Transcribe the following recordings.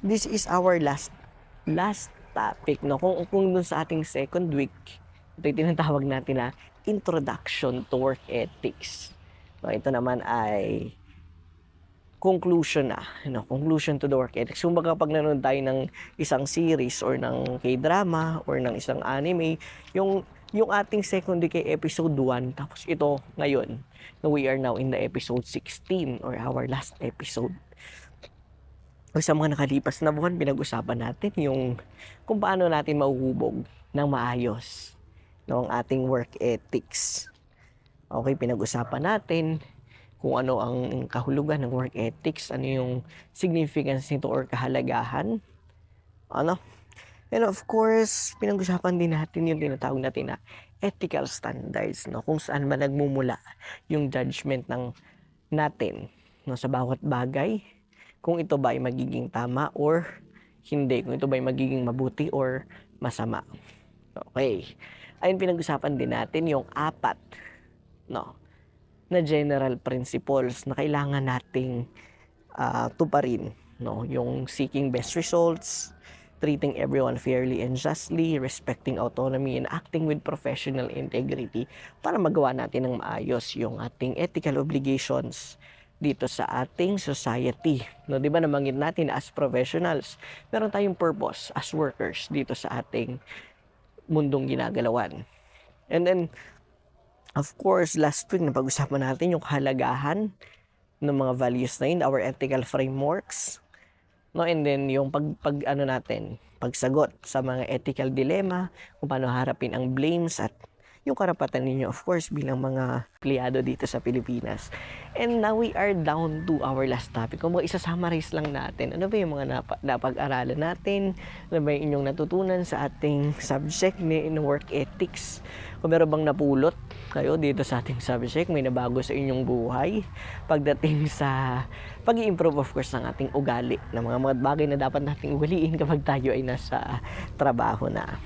this is our last topic, no? Kung dun sa ating second week, ito yung tinatawag natin na Introduction to Work Ethics. No, ito naman ay conclusion na, conclusion to the work ethics. Kung baga pag nanonood tayo ng isang series or ng K-drama or ng isang anime, yung ating second week ay episode 1, tapos ito ngayon, we are now in the episode 16 or our last episode. Sa mga nakalipas na buwan, pinag-usapan natin yung kung paano natin mahuhubog ng maayos ng ating work ethics. Okay, pinag-usapan natin kung ano ang kahulugan ng work ethics, ano yung significance nito or kahalagahan. Ano? And of course, pinag-usapan din natin yung tinatawag natin na ethical standards, no? Kung saan man nagmumula yung judgment ng natin, no, sa bawat bagay, kung ito ba ay magiging tama or hindi, kung ito ba ay magiging mabuti or masama. Okay. Ayun, pinag-usapan din natin yung 4, no, na general principles na kailangan nating tuparin, no? Yung seeking best results, treating everyone fairly and justly, respecting autonomy, and acting with professional integrity para magawa natin ng maayos yung ating ethical obligations dito sa ating society. No, 'di ba nabanggit natin as professionals, meron tayong purpose as workers dito sa ating mundong ginagalawan. And then of course, last week napag-usapan natin yung kahalagahan ng mga values na yun, our ethical frameworks. No, and then yung pagsagot sa mga ethical dilemma, kung paano harapin ang blames at yung karapatan ninyo, of course, bilang mga empleyado dito sa Pilipinas. And now we are down to our last topic. Kung isa-summarize lang natin, ano ba yung mga napag-aralan natin? Ano ba yung inyong natutunan sa ating subject ni work ethics? Kung meron bang napulot kayo dito sa ating subject, may nabago sa inyong buhay pagdating sa pag-i-improve, of course, ng ating ugali, ng mga bagay na dapat nating ugaliin kapag tayo ay nasa trabaho na.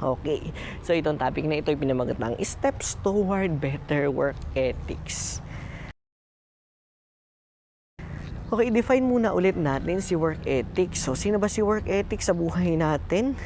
Okay, so itong topic na ito ay pinamagat ng Steps Toward Better Work Ethics. Okay, define muna ulit natin si work ethics. So, sino ba si work ethics sa buhay natin?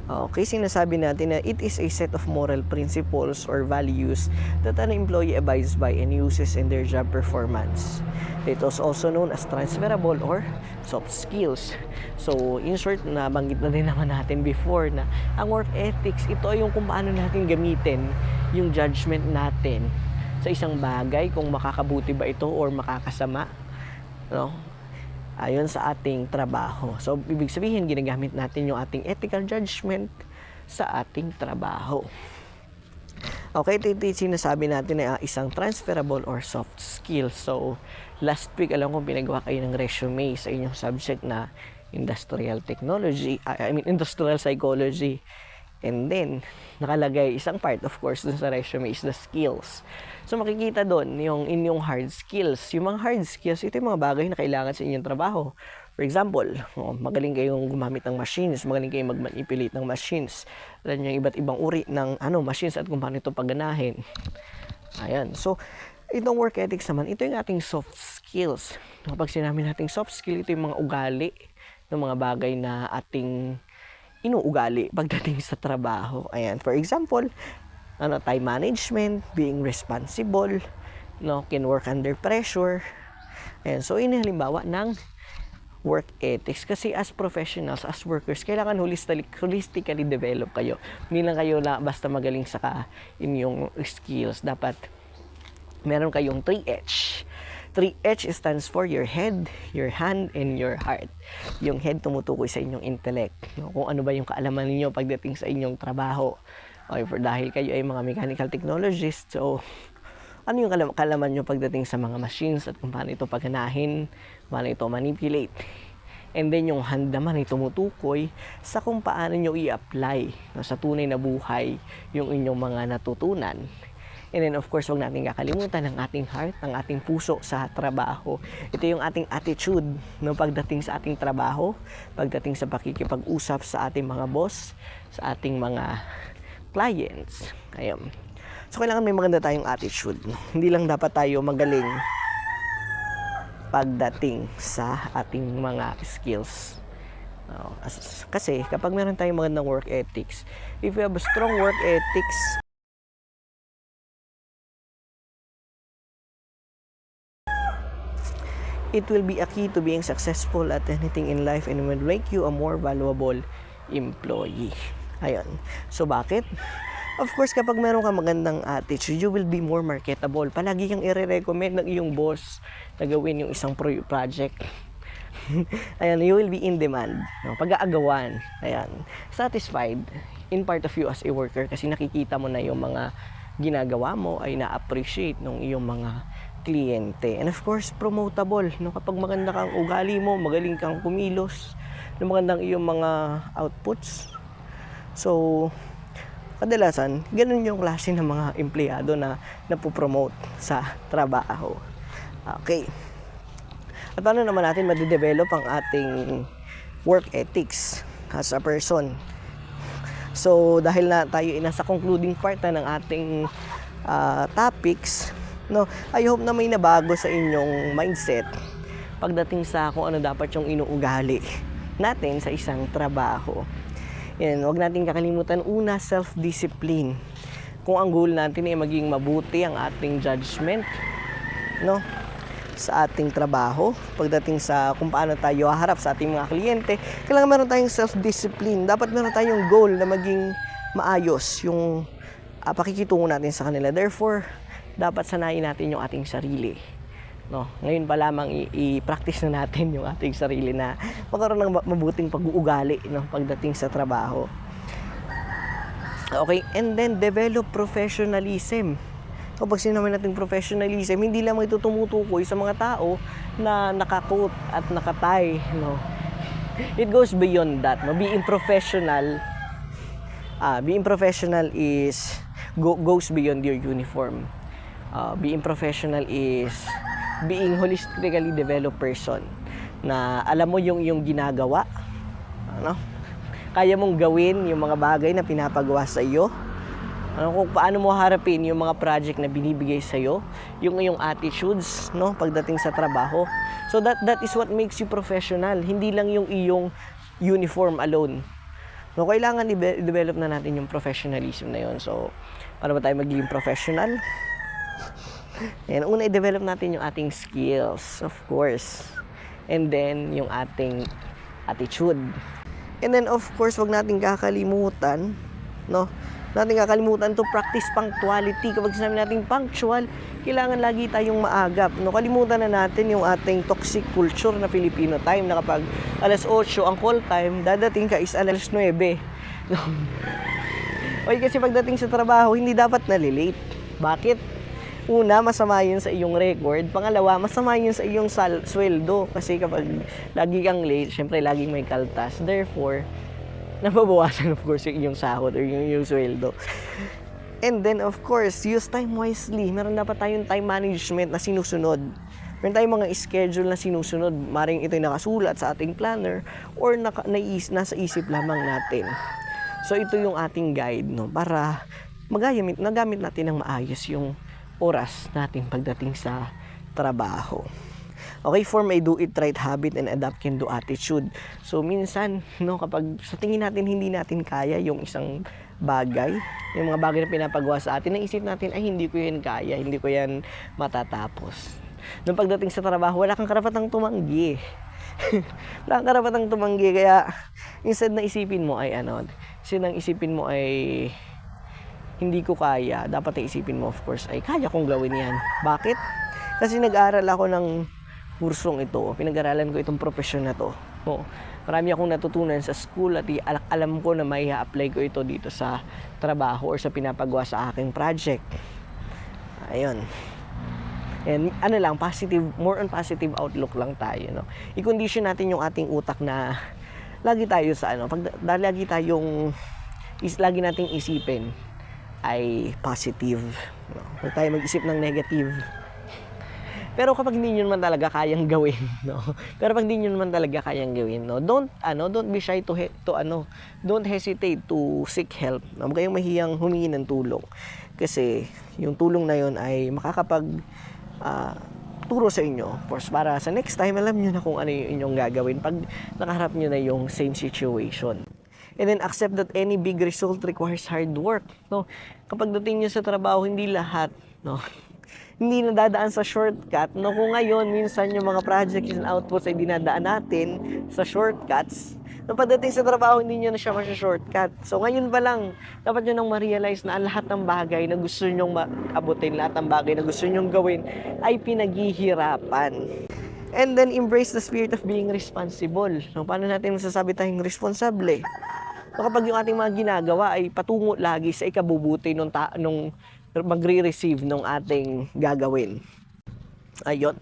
Okay, sinasabi natin na it is a set of moral principles or values that an employee abides by and uses in their job performance. It is also known as transferable or soft skills. So, in short, nabanggit na din naman natin before na ang work ethics, ito ay yung kung paano natin gamitin yung judgment natin sa isang bagay, kung makakabuti ba ito or makakasama, no? Ayon sa ating trabaho. So, ibig sabihin, ginagamit natin yung ating ethical judgment sa ating trabaho. Okay, ito sinasabi natin na isang transferable or soft skill. So, last week, alam ko pinagawa kayo ng resume sa inyong subject na industrial technology, industrial psychology. And then, nakalagay isang part, of course, dun sa resume is the skills. So, makikita dun yung inyong hard skills. Yung mga hard skills, ito yung mga bagay na kailangan sa inyong trabaho. For example, magaling kayong gumamit ng machines, magaling kayong mag-manipulate ng machines. Alam yung iba't ibang uri ng machines at kung paano ito pagganahin. Ayan. So, itong work ethics naman, ito yung ating soft skills. Kapag sinabi nating soft skill, ito yung mga ugali ng mga bagay na ating inuugali pagdating sa trabaho. Ayan, for example, time management, being responsible, can work under pressure. Ayan, so ini halimbawa ng work ethics. Kasi as professionals, as workers, kailangan holistically develop kayo. Hindi lang kayo basta magaling sa inyong skills. Dapat meron kayong 3H. 3H stands for your head, your hand, and your heart. Yung head tumutukoy sa inyong intellect. Kung ano ba yung kaalaman niyo pagdating sa inyong trabaho. Okay, dahil kayo ay mga mechanical technologists, so ano yung kaalaman nyo pagdating sa mga machines at kung paano ito pagganahin, paano ito manipulate. And then yung hand naman ay tumutukoy sa kung paano nyo i-apply sa tunay na buhay yung inyong mga natutunan. And then of course, huwag natin kakalimutan ang ating heart, ang ating puso sa trabaho. Ito yung ating attitude pagdating sa ating trabaho, pagdating sa pakikipag-usap sa ating mga boss, sa ating mga clients. Ayun. So, kailangan may maganda tayong attitude. Hindi lang dapat tayo magaling pagdating sa ating mga skills. Kasi kapag meron tayong magandang work ethics, if we have a strong work ethics, it will be a key to being successful at anything in life and will make you a more valuable employee. Ayun. So, bakit? Of course, kapag meron kang magandang attitude, you will be more marketable. Palagi kang i-recommend ng iyong boss na gawin yung isang project. Ayan, you will be in demand. No? Pag-aagawan. Ayan. Satisfied in part of you as a worker kasi nakikita mo na yung mga ginagawa mo ay na-appreciate ng iyong mga kliyente. And of course, promotable. No? Kapag maganda kang ugali mo, magaling kang kumilos, magandang iyong mga outputs. So, kadalasan, ganun yung klase ng mga empleyado na napopromote sa trabaho. Okay. At paano naman natin madidevelop ang ating work ethics as a person? So, dahil na tayo nasa concluding part na ng ating topics, no, I hope na may nabago sa inyong mindset pagdating sa kung ano dapat yung inuugali natin sa isang trabaho. Yan, huwag natin kakalimutan, una, self-discipline. Kung ang goal natin ay maging mabuti ang ating judgment, no, sa ating trabaho, pagdating sa kung paano tayo haharap sa ating mga kliyente, kailangan meron tayong self-discipline. Dapat meron tayong goal na maging maayos yung pakikitungo natin sa kanila. Therefore, dapat sanayin natin yung ating sarili. No, ngayon pa lamang i-practice na natin yung ating sarili na magkaroon ng mabuting pag-uugali, no, pagdating sa trabaho. Okay, and then develop professionalism. Kapag sinabi natin professionalism, hindi lang ito tumutukoy sa mga tao na naka-coat at naka-tie, no. It goes beyond that, no. Being professional is goes beyond your uniform. Being professional is being holistically developed person na alam mo yung iyong ginagawa, ano? Kaya mong gawin yung mga bagay na pinapagawa sa iyo. Kung paano mo harapin yung mga project na binibigay sa iyo, yung iyong attitudes, no, pagdating sa trabaho. So that is what makes you professional, hindi lang yung iyong uniform alone. No, kailangan i-develop na natin yung professionalism na yun. So, paano ba tayo magiging professional? And una, i-develop natin yung ating skills, of course. And then, yung ating attitude. And then, of course, wag natin kakalimutan, no? Natin kakalimutan to practice punctuality. Kapag sinabi natin punctual, kailangan lagi tayong maagap. No, kalimutan na natin yung ating toxic culture na Filipino time na kapag alas 8 ang call time, dadating ka is alas 9. No? Okay, kasi pagdating sa trabaho, hindi dapat nalilate. Bakit? Una, masama yun sa iyong record. Pangalawa, masama yun sa iyong sweldo. Kasi kapag lagi kang late, syempre laging may kaltas. Therefore, nababawasan of course yung iyong sahod or yung iyong sweldo. And then of course, use time wisely. Meron dapat tayong time management na sinusunod. Meron tayong mga schedule na sinusunod. Maring ito'y nakasulat sa ating planner or nasa isip lamang natin. So ito yung ating guide, no, para magamit natin ng maayos yung oras natin pagdating sa trabaho. Okay, form a do it right habit and adapt can do attitude. So minsan, no, kapag sa tingin natin hindi natin kaya yung isang bagay, yung mga bagay na pinapagawa sa atin, naisip natin, ay hindi ko yan kaya, hindi ko yan matatapos. Nung pagdating sa trabaho, wala kang karapatang tumanggi. Wala kang karapatang tumanggi, kaya instead na isipin mo ay hindi ko kaya, dapat na isipin mo, of course, ay kaya kong gawin yan. Bakit? Kasi nag-aaral ako ng kursong ito, pinag-aralan ko itong profesyon na to. No, marami akong natutunan sa school at alam ko na may apply ko ito dito sa trabaho or sa pinapagawa sa aking project. Ayun. And more on positive outlook lang tayo, no. I-condition natin yung ating utak na lagi nating isipin ay positive, no. Huwag tayo mag-isip ng negative. Pero kapag hindi niyo naman talaga kayang gawin, no. Pero pag hindi niyo naman talaga kayang gawin, no, don't be shy don't hesitate to seek help. No? Huwag kayong mahiyang humingi ng tulong. Kasi yung tulong na yon ay makakapag turo sa inyo. Of course, para sa next time, alam nyo na kung ano yung inyong gagawin pag nakaharap nyo na yung same situation. And then accept that any big result requires hard work. No? Kapag dating nyo sa trabaho, hindi lahat, no? Hindi nadadaan sa shortcut. No? Kung ngayon, minsan yung mga projects and outputs ay dinadaan natin sa shortcuts, no, pagdating sa trabaho, hindi nyo na siya masya-shortcut. So, ngayon pa lang, dapat nyo nang ma-realize na ang lahat ng bagay na gusto nyo maabutin, lahat ng bagay na gusto nyo gawin, ay pinaghihirapan. And then, embrace the spirit of being responsible. So, paano natin masasabi tayong responsable? So, kapag yung ating mga ginagawa ay patungo lagi sa ikabubuti nung magre-receive nung ating gagawin. Ayun.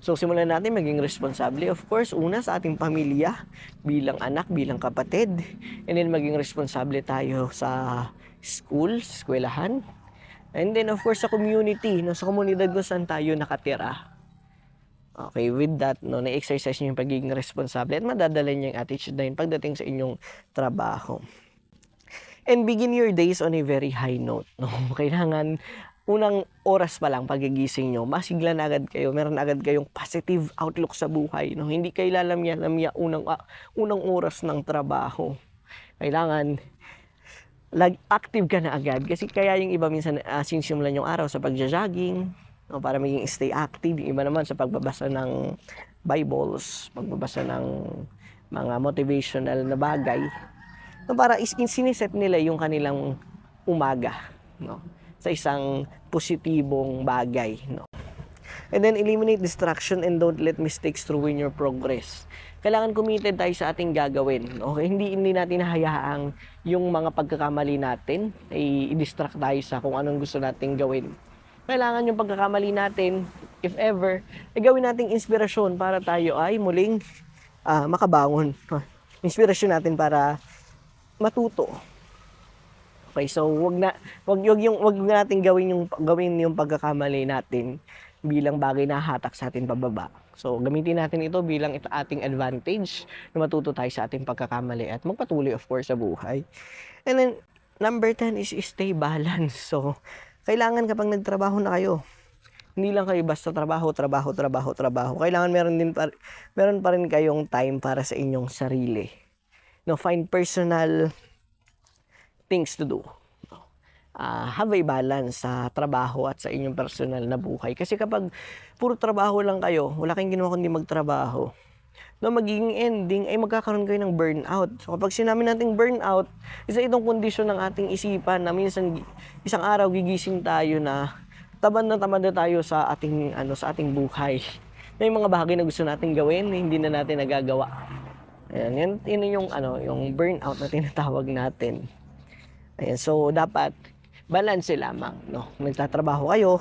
So, simulan natin maging responsable. Of course, una sa ating pamilya, bilang anak, bilang kapatid. And then, maging responsable tayo sa school, eskwelahan. And then, of course, sa community, no, sa komunidad kung saan tayo nakatira. Okay, with that, no, na-exercise nyo yung pagiging responsable at madadala nyo yung attitude na yun pagdating sa inyong trabaho. And begin your days on a very high note. No? Kailangan unang oras pa lang pagigising nyo, masigla na agad kayo, meron agad kayong positive outlook sa buhay. No? Hindi kayo lalamya unang oras ng trabaho. Kailangan active ka na agad. Kasi kaya yung iba minsan sinisimulan yung araw sa pagja-jogging, no? Para maging stay active. Yung iba naman sa pagbabasa ng Bibles, pagbabasa ng mga motivational na bagay. No? Para siniset nila yung kanilang umaga. No? Sa isang positibong bagay, no? And then, eliminate distraction and don't let mistakes ruin your progress. Kailangan committed tayo sa ating gagawin. Okay? Hindi natin hayaang yung mga pagkakamali natin ay i-distract tayo sa kung anong gusto nating gawin. Kailangan yung pagkakamali natin, if ever, ay gawin nating inspirasyon para tayo ay muling makabangon. Inspirasyon natin para matuto. Okay, so wag nating gawin yung pagkakamali natin bilang bagay na hatak sa atin pababa. So gamitin natin ito bilang ating advantage na matuto tayo sa ating pagkakamali at magpatuloy of course sa buhay. And then number 10 is stay balanced. So kailangan kapag nagtrabaho na kayo, hindi lang kayo basta trabaho. Kailangan meron pa rin kayong time para sa inyong sarili. No, find personal things to do. Have a balance sa trabaho at sa inyong personal na buhay. Kasi kapag puro trabaho lang kayo, wala kayong ginawa kundi magtrabaho, no, magiging ending ay magkakaroon kayo ng burnout. So kapag sinabi nating burnout, isa itong kondisyon ng ating isipan na minsan isang araw gigising tayo na tamad na tayo sa ating buhay. May mga bagay na gusto nating gawin, hindi na natin nagagawa. Ayan, yun yung burnout na tinatawag natin. Ayan, so dapat balance lamang, no? Nagtatrabaho kayo,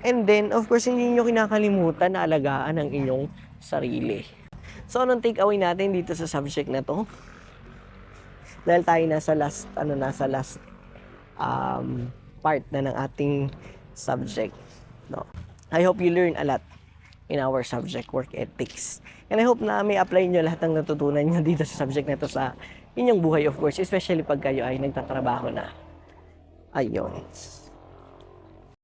and then of course hindi niyo kinakalimutan na alagaan ang inyong sarili. So anong take away natin dito sa subject na to? Dahil tayo nasa last part na ng ating subject, no? I hope you learn a lot in our subject, work ethics. And I hope na may apply nyo lahat ng natutunan nyo dito sa subject na to sa inyong buhay, of course, especially pag kayo ay nagtatrabaho na. Ayun.